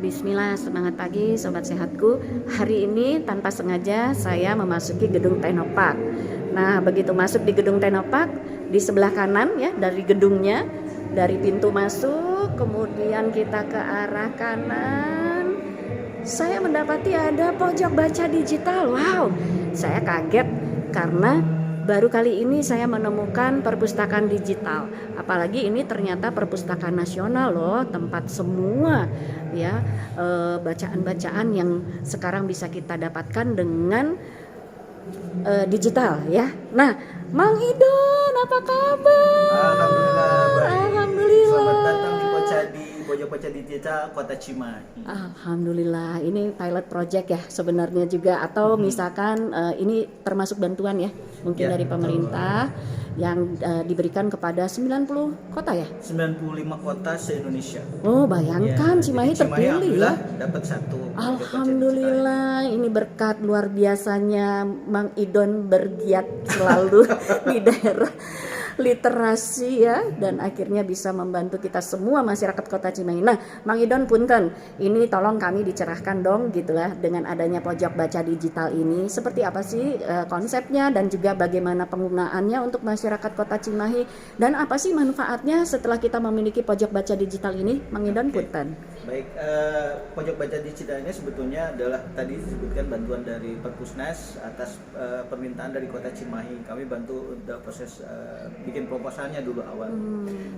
Bismillah, semangat pagi Sobat Sehatku. Hari ini tanpa sengaja saya memasuki gedung Technopark. Nah, begitu masuk di gedung Technopark, di sebelah kanan ya dari gedungnya, dari pintu masuk, kemudian kita ke arah kanan, saya mendapati ada pojok baca digital. Wow, saya kaget karena baru kali ini saya menemukan perpustakaan digital. Apalagi ini ternyata perpustakaan nasional loh, tempat semua ya bacaan-bacaan yang sekarang bisa kita dapatkan dengan digital ya. Nah, Mang Idon, apa kabar? Alhamdulillah baik. Alhamdulillah. Selamat datang di Pojok Baca Digital Kota Cimahi. Alhamdulillah, ini pilot project ya sebenarnya juga, atau misalkan ini termasuk bantuan ya mungkin Ya, dari pemerintah yang diberikan kepada 90 kota ya? 95 kota se-Indonesia. Oh, bayangkan Ya, Cimahi jadi terpilih ya. alhamdulillah dapat satu Pojok Baca Alhamdulillah, ini berkat luar biasanya Mang Idon bergiat selalu di daerah literasi ya, dan akhirnya bisa membantu kita semua masyarakat Kota Cimahi. Nah, Mang Idon punten, ini tolong kami dicerahkan dong gitulah dengan adanya pojok baca digital ini. Seperti apa sih konsepnya dan juga bagaimana penggunaannya untuk masyarakat Kota Cimahi, dan apa sih manfaatnya setelah kita memiliki pojok baca digital ini, Mang Idon punten. Baik, Pojok Baca Digital ini sebetulnya adalah tadi disebutkan bantuan dari Perpusnas atas permintaan dari Kota Cimahi. Kami bantu untuk proses bikin proposalnya dulu awal.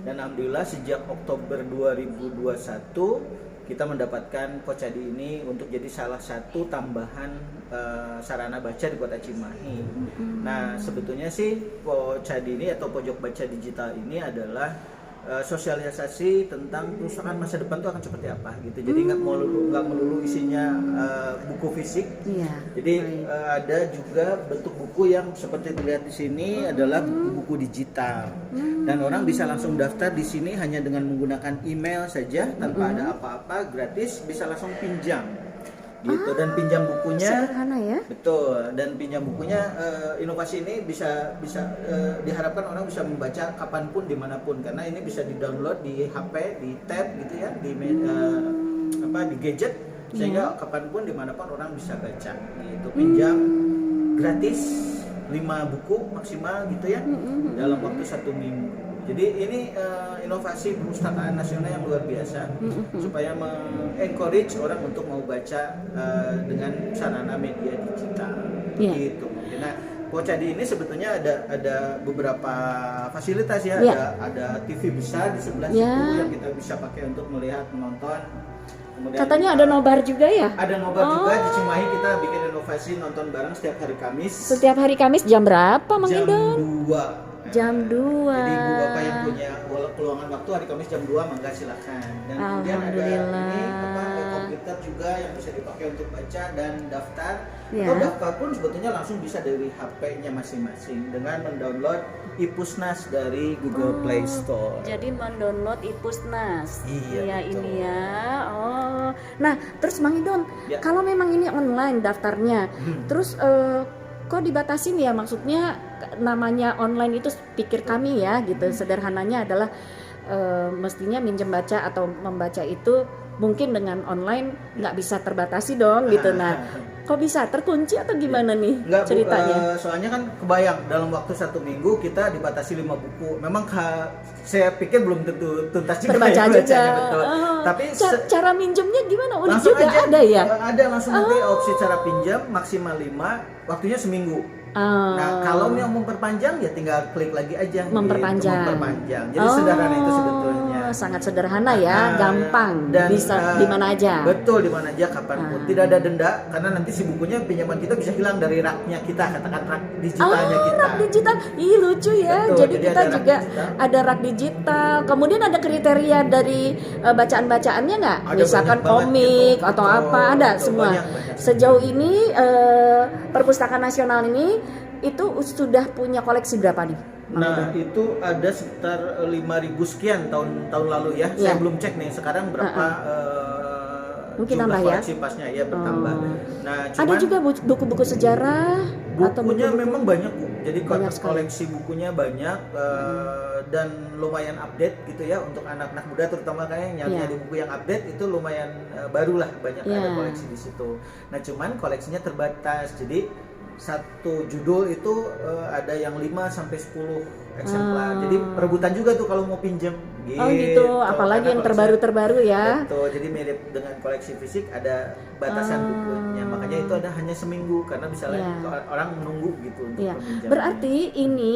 Dan alhamdulillah sejak Oktober 2021 kita mendapatkan Pocadi ini untuk jadi salah satu tambahan sarana baca di Kota Cimahi. Nah, sebetulnya sih Pocadi ini atau Pojok Baca Digital ini adalah sosialisasi tentang perpustakaan masa depan itu akan seperti apa gitu. Jadi nggak melulu isinya buku fisik. Iya. Jadi ada juga bentuk buku yang seperti dilihat di sini adalah buku-buku digital. Dan orang bisa langsung daftar di sini hanya dengan menggunakan email saja tanpa ada apa-apa, gratis, bisa langsung pinjam. Gitu. Dan pinjam bukunya Sederhana ya. betul, dan pinjam bukunya inovasi ini bisa diharapkan orang bisa membaca kapanpun dimanapun, karena ini bisa di-download di HP, di tab gitu ya, di di gadget, sehingga kapanpun dimanapun orang bisa baca gitu. Pinjam gratis 5 buku maksimal gitu ya dalam waktu 1 minggu. Jadi ini inovasi perpustakaan nasional yang luar biasa supaya mengencourage orang untuk mau baca dengan sarana media digital gitu. Nah, Pocadi ini sebetulnya ada beberapa fasilitas ya, ada TV besar di sebelah situ yang kita bisa pakai untuk melihat, menonton. Kemudian Katanya ada nobar juga ya? ada nobar juga di Cimahi. Kita bikin inovasi nonton bareng setiap hari Kamis. Setiap hari Kamis jam berapa, Mang Jam Idon? 2. Jam 2. Jadi ibu bapak yang punya peluangan waktu hari Kamis jam 2, mangga silakan. Dan kemudian ada ini ada komputer juga yang bisa dipakai untuk baca dan daftar. Atau daftar pun sebetulnya langsung bisa dari HP-nya masing-masing dengan mendownload iPusnas dari Google Play Store. Jadi mendownload iPusnas. Iya, betul. Ini ya. Oh. Nah, terus Mang Idon, Ya. kalau memang ini online daftarnya, terus kok dibatasin ya? Maksudnya namanya online itu pikir kami ya gitu. Sederhananya adalah mestinya minjem baca atau membaca itu mungkin dengan online nggak bisa terbatasi dong gitu. Nah, kok bisa terkunci atau gimana nih Enggak, Bu, ceritanya? soalnya kan kebayang dalam waktu 1 minggu kita dibatasi 5 buku. Memang saya pikir belum tentu tuntas juga Terbaca ya juga. bacanya, betul. Oh. Tapi Cara minjemnya gimana? Udah langsung juga aja ada ya? Ada langsung nanti opsi cara pinjam maksimal 5, waktunya seminggu. Nah, kalau mau memperpanjang ya tinggal klik lagi aja Memperpanjang. gitu, memperpanjang. Jadi sederhana itu sebetulnya. Sangat sederhana ya, gampang, Dan, bisa di mana aja. Betul, di mana aja, kapanpun. Tidak ada denda karena nanti si bukunya pinjaman kita bisa hilang dari raknya kita, katakan rak digitalnya kita. Rak digital, ih lucu ya. Betul, jadi kita ada rak juga digital. ada rak digital. Kemudian ada kriteria dari bacaan-bacaannya nggak? Ada Misalkan banyak banget komik gitu. atau Betul, apa, ada betul, semua. banyak. Sejauh ini Perpustakaan Nasional ini itu sudah punya koleksi berapa nih? Mang Nah, Idon? itu ada sekitar 5.000 sekian tahun lalu ya. Saya belum cek nih sekarang berapa Mungkin jumlah nambah ya? koleksi pasnya ya bertambah. Nah, Ada juga buku-buku sejarah atau bukunya buku-buku? memang banyak, Bu. Jadi Banyak sekali. koleksi bukunya banyak dan lumayan update gitu ya untuk anak-anak muda, terutama kayak yang nyari Iya. di buku yang update itu lumayan barulah, banyak ada Iya. koleksi di situ. Nah cuman koleksinya terbatas, jadi satu judul itu ada yang 5 sampai 10 eksemplar. Jadi perebutan juga tuh kalau mau pinjem. Oh gitu, apalagi Karena yang koleksi- terbaru-terbaru ya. Betul, jadi mirip dengan koleksi fisik, ada batasan bukunya. Makanya itu ada hanya seminggu karena misalnya Iya. orang menunggu gitu untuk Iya, peminjam. berarti ini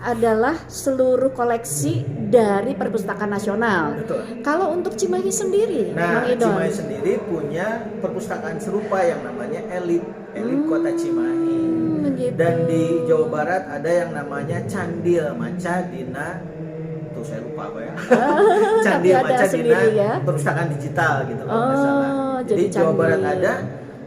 adalah seluruh koleksi dari Perpustakaan Nasional. Betul. Kalau untuk Cimahi sendiri, Nah, Mang Idon, Cimahi sendiri punya perpustakaan serupa yang namanya Elit Kota Cimahi. begitu. Dan di Jawa Barat ada yang namanya Candil Maca Dina, tuh saya lupa apa ya. Candil Tapi ada Maca Dina sendiri ya? perpustakaan digital gitu kalau nggak Oh, salah. jadi Jadi Jawa Candil. Barat ada,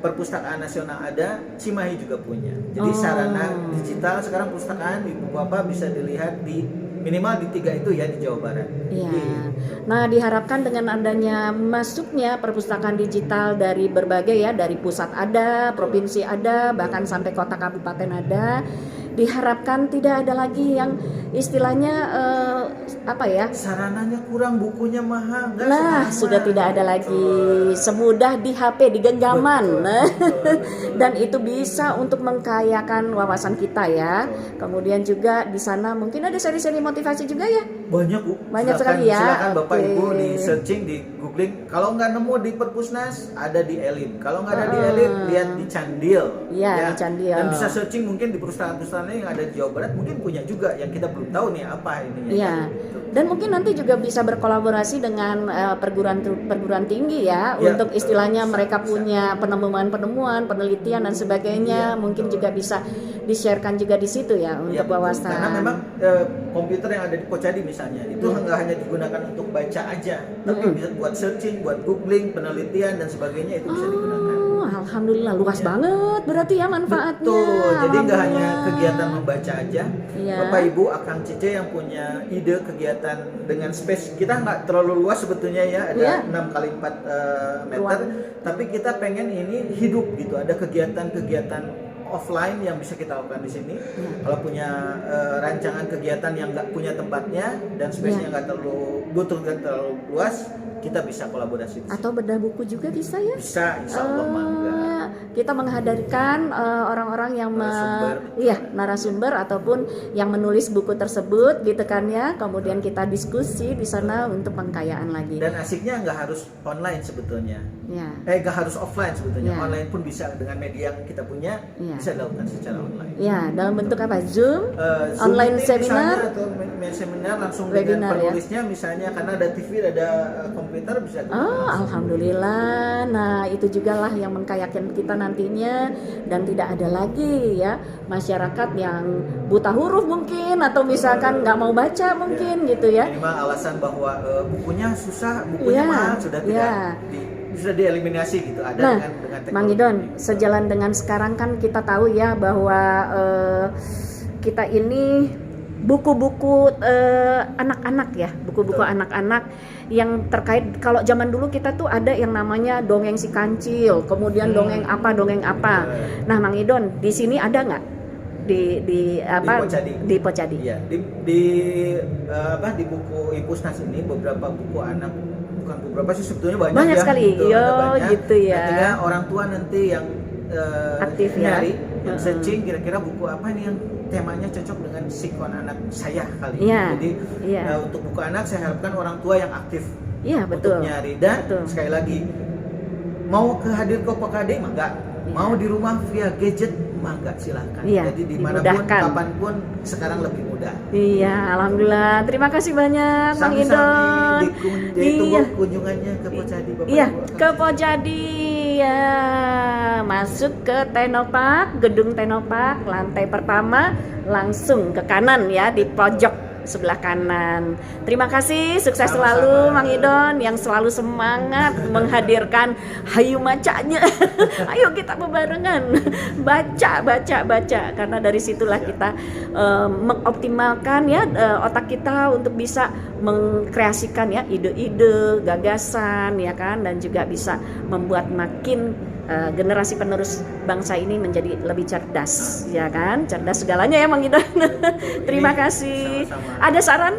Perpustakaan Nasional ada, Cimahi juga punya. Jadi Oh. sarana digital sekarang perpustakaan di buku apa bisa dilihat di minimal di 3 itu ya di Jawa Barat. Iya. Gitu. Nah, diharapkan dengan adanya masuknya perpustakaan digital dari berbagai ya, dari pusat ada, provinsi ada, bahkan sampai kota kabupaten ada, diharapkan tidak ada lagi yang istilahnya apa ya? Sarananya kurang, bukunya mahal. nggak Nah, semua. sudah tidak ada lagi Betul. semudah di HP, di genggaman. Betul, Nah, betul. dan itu bisa untuk mengkayakan wawasan kita ya. Kemudian juga di sana mungkin ada seri-seri motivasi juga ya. Banyak Bu. Banyak Silakan- sekali ya. Silakan Bapak Oke. Ibu di searching, di googling. Kalau nggak nemu di Perpusnas, ada di Elim. Kalau nggak ada di Elim, lihat di Candil. Iya, di Candil. Dan bisa searching mungkin di perusahaan-perusahaan yang ada di Jawa Barat, mungkin punya juga yang kita belum tahu nih apa ininya. Iya. Gitu. Dan mungkin nanti juga bisa berkolaborasi dengan perguruan tinggi ya, Ya, untuk istilahnya bisa, mereka bisa. punya penemuan-penemuan, penelitian dan sebagainya, Iya, mungkin betul. juga bisa di-sharekan juga di situ ya Iya, untuk betul. wawasan. Karena memang komputer yang ada di Pocadi misalnya itu nggak hanya digunakan untuk baca aja, tapi bisa buat searching, buat googling, penelitian dan sebagainya itu bisa digunakan. Oh, alhamdulillah luas banget berarti ya manfaatnya. Betul, jadi nggak hanya Alhamdulillah. kegiatan membaca aja. Iya. Bapak Ibu, Akang Cice yang punya ide kegiatan dengan space, kita nggak terlalu luas sebetulnya ya, ada Iya. 6 kali 4 meter, Ruang. tapi kita pengen ini hidup gitu, ada kegiatan-kegiatan offline yang bisa kita lakukan di sini. Kalau punya rancangan kegiatan yang nggak punya tempatnya dan space-nya nggak terlalu luas, kita bisa kolaborasi di sini. Atau bedah buku juga bisa ya? Bisa, insya Allah mangga. Kita menghadirkan orang-orang yang Narasumber. narasumber ataupun yang menulis buku tersebut gitu kan ya. Kemudian kita diskusi di sana untuk pengkayaan lagi. Dan asiknya nggak harus online sebetulnya. Ya. Nggak harus offline sebetulnya. Ya. Online pun bisa dengan media yang kita punya, Ya. bisa dilakukan secara online. Ya, dalam bentuk apa? Zoom, Zoom online meeting seminar. misalnya, atau seminar langsung Webinar, dengan ya. penulisnya misalnya, karena ada TV, ada komputer, bisa Oh, alhamdulillah. Nah, itu juga lah yang mengkayakan kita nantinya, dan tidak ada lagi ya masyarakat yang buta huruf mungkin, atau misalkan nggak mau baca mungkin gitu ya. Minimal alasan bahwa bukunya susah, bukunya Iya, mahal, sudah tidak iya. sudah dieliminasi gitu. Ada Nah, dengan teknologi. Mang Idon, sejalan dengan sekarang kan kita tahu ya bahwa kita ini buku-buku anak-anak ya, buku-buku Betul. anak-anak yang terkait, kalau zaman dulu kita tuh ada yang namanya dongeng si kancil, kemudian dongeng apa. Nah, Mang Idon, di sini ada nggak di apa Pocadi. di Pocadi? Iya, di buku Impusnas ini beberapa buku anak, bukan beberapa sih sebetulnya banyak, Banyak ya. sekali. Gitu, Yo, ada banyak. gitu ya. Nantinya orang tua nanti yang Aktif ya. nyari, yang searching kira-kira buku apa nih yang temanya cocok dengan sikon anak saya kali ini. Iya, Jadi iya. untuk buku anak saya harapkan orang tua yang aktif Iya, betul. untuk nyari, dan Betul. sekali lagi mau hadir ke Pocadi mangga, mau di rumah via gadget mangga, silahkan. Iya, Jadi dimanapun, dimudahkan. kapanpun sekarang lebih mudah. Iya, alhamdulillah. Terima kasih banyak, Mang Idon. Sami-sami ditunggu Iya. kunjungannya ke Pocadi, Bapak Iya, Ibu. ke Pocadi ya. Masuk ke Tenopak, gedung Tenopak, lantai pertama, langsung ke kanan ya, di pojok sebelah kanan. Terima kasih, sukses Sama-sama. selalu Mang Idon yang selalu semangat menghadirkan hayu macanya. Ayo kita bebarengan baca karena dari situlah kita mengoptimalkan ya otak kita untuk bisa mengkreasikan ya ide-ide, gagasan ya kan, dan juga bisa membuat makin generasi penerus bangsa ini menjadi lebih cerdas ya kan, cerdas segalanya ya Mang Idon. Terima kasih. Sama-sama. Ada saran?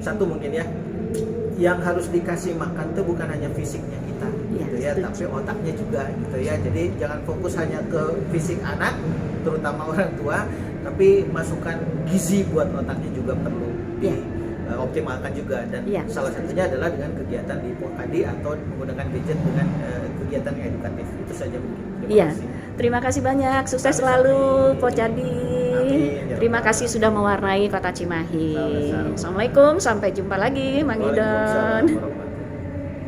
Satu mungkin ya, yang harus dikasih makan tuh bukan hanya fisiknya kita Ya, gitu ya, tapi otaknya juga gitu ya. Jadi jangan fokus hanya ke fisik anak, terutama orang tua, tapi masukan gizi buat otaknya juga perlu Ya. dioptimalkan juga. Dan Ya. salah satunya adalah dengan kegiatan di Pokadi atau menggunakan gadget dengan kegiatan yang edukatif. Itu saja mungkin. Terima Iya. kasih. Terima kasih banyak. Sukses Sama-sama. selalu Pocadi. Amin, ya Terima Rabbal kasih sudah mewarnai Kota Cimahi. Sama-sama. Assalamualaikum. Sampai jumpa lagi Mang Waalaikumsalam Idon. warahmatullahi wabarakatuh.